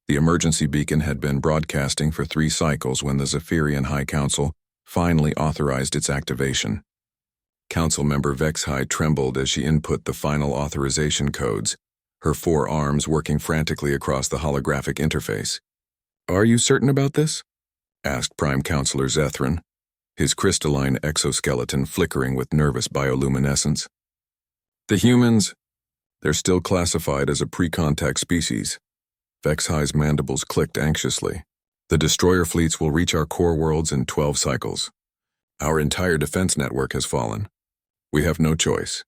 The emergency beacon had been broadcasting for 3 cycles when the Zephyrian High Council finally authorized its activation. Council member Vexhai trembled as she input the final authorization codes, her 4 arms working frantically across the holographic interface. "Are you certain about this?" asked Prime Counselor Zethrin, his crystalline exoskeleton flickering with nervous bioluminescence. "The humans, they're still classified as a pre-contact species." Vexhai's mandibles clicked anxiously. "The destroyer fleets will reach our core worlds in 12 cycles. Our entire defense network has fallen. We have no choice."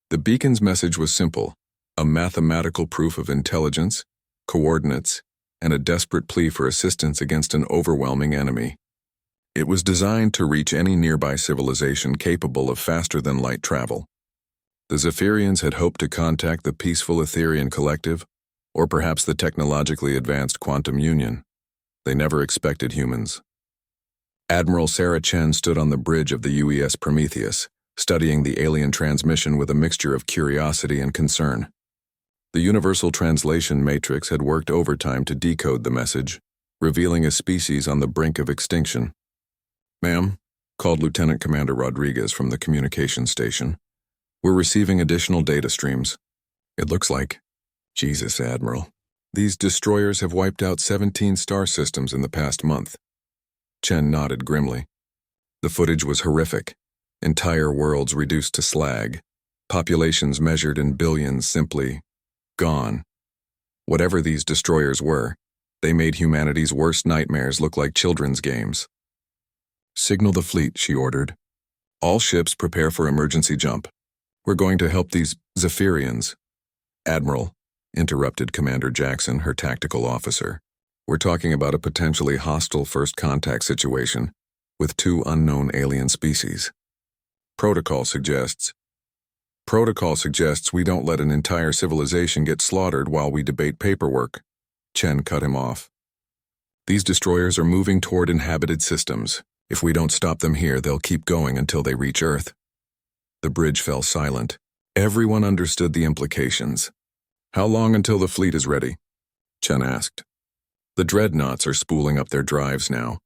The beacon's message was simple, a mathematical proof of intelligence, coordinates, and a desperate plea for assistance against an overwhelming enemy. It was designed to reach any nearby civilization capable of faster-than-light travel. The Zephyrians had hoped to contact the peaceful Etherian collective, or perhaps the technologically advanced Quantum Union. They never expected humans. Admiral Sarah Chen stood on the bridge of the UES Prometheus, studying the alien transmission with a mixture of curiosity and concern. The Universal Translation Matrix had worked overtime to decode the message, revealing a species on the brink of extinction. "Ma'am," called Lieutenant Commander Rodriguez from the communications station, "we're receiving additional data streams. It looks like..." "Jesus, Admiral. These destroyers have wiped out 17 star systems in the past month." Chen nodded grimly. The footage was horrific. Entire worlds reduced to slag. Populations measured in billions simply gone. Whatever these destroyers were, they made humanity's worst nightmares look like children's games. "Signal the fleet," she ordered. "All ships prepare for emergency jump. We're going to help these Zephyrians." "Admiral," interrupted Commander Jackson, her tactical officer, "we're talking about a potentially hostile first contact situation with 2 unknown alien species. Protocol suggests we don't let an entire civilization get slaughtered while we debate paperwork." Chen cut him off. "These destroyers are moving toward inhabited systems. If we don't stop them here, they'll keep going until they reach Earth." The bridge fell silent. Everyone understood the implications. "How long until the fleet is ready?" Chen asked. "The dreadnoughts are spooling up their drives now.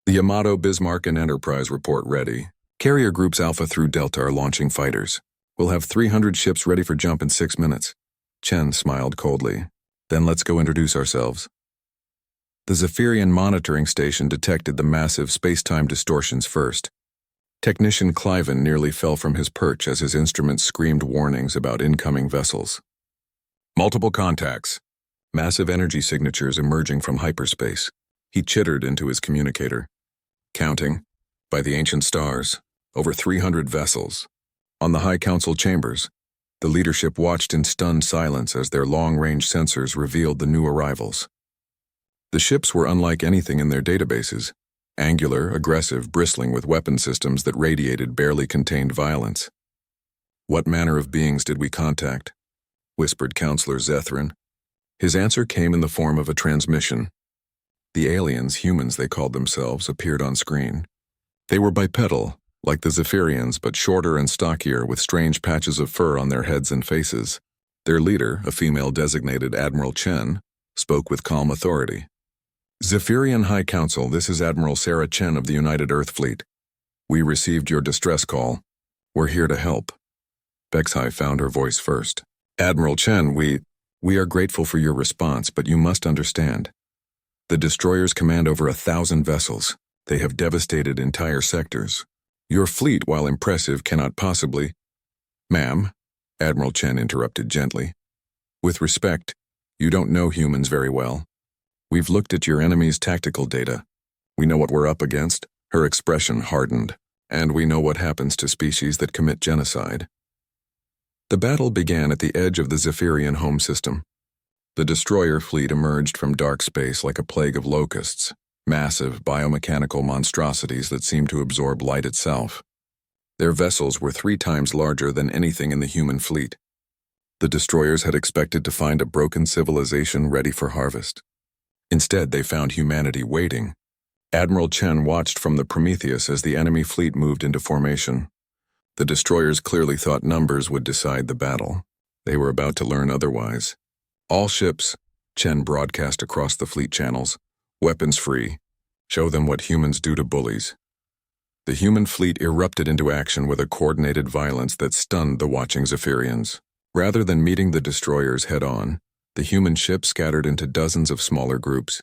The Yamato, Bismarck, and Enterprise report ready. Carrier groups Alpha through Delta are launching fighters. We'll have 300 ships ready for jump in 6 minutes." Chen smiled coldly. "Then let's go introduce ourselves." The Zephyrian monitoring station detected the massive space-time distortions first. Technician Cliven nearly fell from his perch as his instruments screamed warnings about incoming vessels. "Multiple contacts. Massive energy signatures emerging from hyperspace." He chittered into his communicator. "Counting. By the ancient stars, over 300 vessels." On the High Council chambers, the leadership watched in stunned silence as their long-range sensors revealed the new arrivals. The ships were unlike anything in their databases, angular, aggressive, bristling with weapon systems that radiated barely contained violence. "What manner of beings did we contact?" whispered Counselor Zethrin. His answer came in the form of a transmission. The aliens, humans they called themselves, appeared on screen. They were bipedal, like the Zephyrians, but shorter and stockier with strange patches of fur on their heads and faces. Their leader, a female designated Admiral Chen, spoke with calm authority. "Zephyrian High Council, this is Admiral Sarah Chen of the United Earth Fleet. We received your distress call. We're here to help." Vexhai found her voice first. "Admiral Chen, we are grateful for your response, but you must understand. The destroyers command over 1,000 vessels. They have devastated entire sectors. Your fleet, while impressive, cannot possibly—" "Ma'am," Admiral Chen interrupted gently. "With respect, you don't know humans very well. We've looked at your enemy's tactical data. We know what we're up against." Her expression hardened. "And we know what happens to species that commit genocide." The battle began at the edge of the Zephyrian home system. The destroyer fleet emerged from dark space like a plague of locusts, massive biomechanical monstrosities that seemed to absorb light itself. Their vessels were 3 times larger than anything in the human fleet. The destroyers had expected to find a broken civilization ready for harvest. Instead, they found humanity waiting. Admiral Chen watched from the Prometheus as the enemy fleet moved into formation. The destroyers clearly thought numbers would decide the battle. They were about to learn otherwise. "All ships, Chen broadcast across the fleet channels. Weapons free. Show them what humans do to bullies. The human fleet erupted into action with a coordinated violence that stunned the watching Zephyrians. Rather than meeting the destroyers head-on, the human ship scattered into dozens of smaller groups,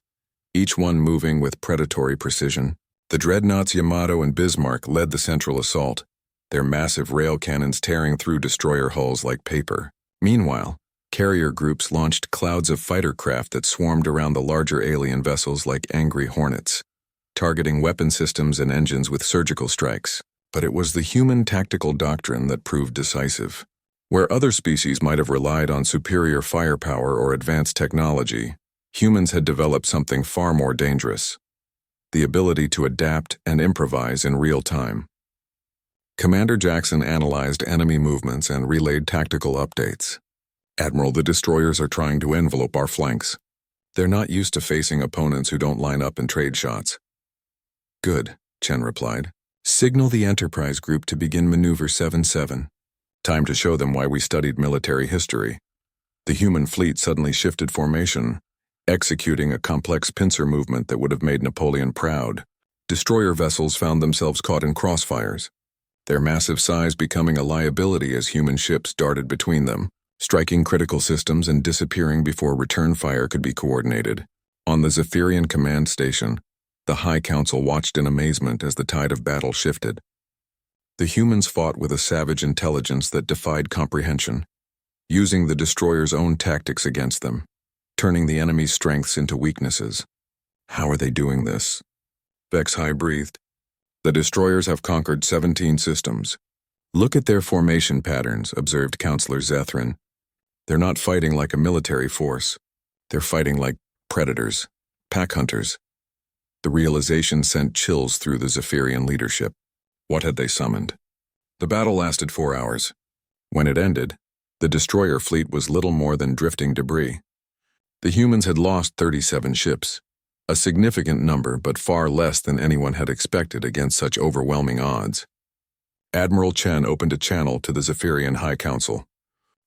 each one moving with predatory precision. The dreadnoughts Yamato and Bismarck led the central assault, their massive rail cannons tearing through destroyer hulls like paper. Meanwhile, carrier groups launched clouds of fighter craft that swarmed around the larger alien vessels like angry hornets, targeting weapon systems and engines with surgical strikes. But it was the human tactical doctrine that proved decisive. Where other species might have relied on superior firepower or advanced technology, humans had developed something far more dangerous: the ability to adapt and improvise in real time. Commander Jackson analyzed enemy movements and relayed tactical updates. "Admiral, the destroyers are trying to envelope our flanks. They're not used to facing opponents who don't line up and trade shots." "Good," Chen replied. "Signal the Enterprise group to begin Maneuver 7-7. Time to show them why we studied military history." The human fleet suddenly shifted formation, executing a complex pincer movement that would have made Napoleon proud. Destroyer vessels found themselves caught in crossfires, their massive size becoming a liability as human ships darted between them, striking critical systems and disappearing before return fire could be coordinated. On the Zephyrian command station, the High Council watched in amazement as the tide of battle shifted. The humans fought with a savage intelligence that defied comprehension, using the destroyer's own tactics against them, turning the enemy's strengths into weaknesses. "How are they doing this?" Vex High breathed. "The destroyers have conquered 17 systems. Look at their formation patterns," observed Counselor Zethrin. "They're not fighting like a military force. They're fighting like predators, pack hunters." The realization sent chills through the Zephyrian leadership. What had they summoned? The battle lasted 4 hours. When it ended, the destroyer fleet was little more than drifting debris. The humans had lost 37 ships, a significant number but far less than anyone had expected against such overwhelming odds. Admiral Chen opened a channel to the Zephyrian High Council.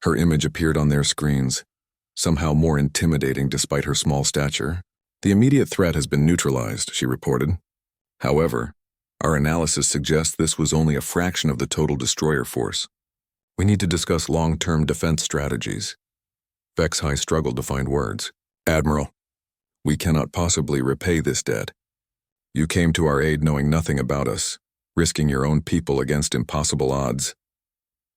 Her image appeared on their screens, somehow more intimidating despite her small stature. "The immediate threat has been neutralized," she reported. "However, our analysis suggests this was only a fraction of the total destroyer force. We need to discuss long-term defense strategies." Vex High struggled to find words. "Admiral, we cannot possibly repay this debt. You came to our aid knowing nothing about us, risking your own people against impossible odds."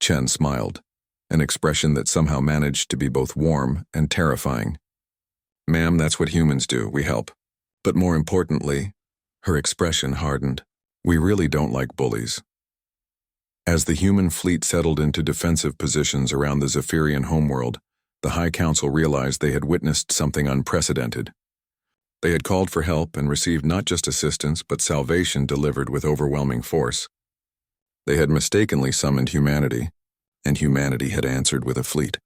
Chen smiled, an expression that somehow managed to be both warm and terrifying. "Ma'am, that's what humans do, we help. But more importantly," her expression hardened, "we really don't like bullies." As the human fleet settled into defensive positions around the Zephyrian homeworld, the High Council realized they had witnessed something unprecedented. They had called for help and received not just assistance but salvation delivered with overwhelming force. They had mistakenly summoned humanity, and humanity had answered with a fleet.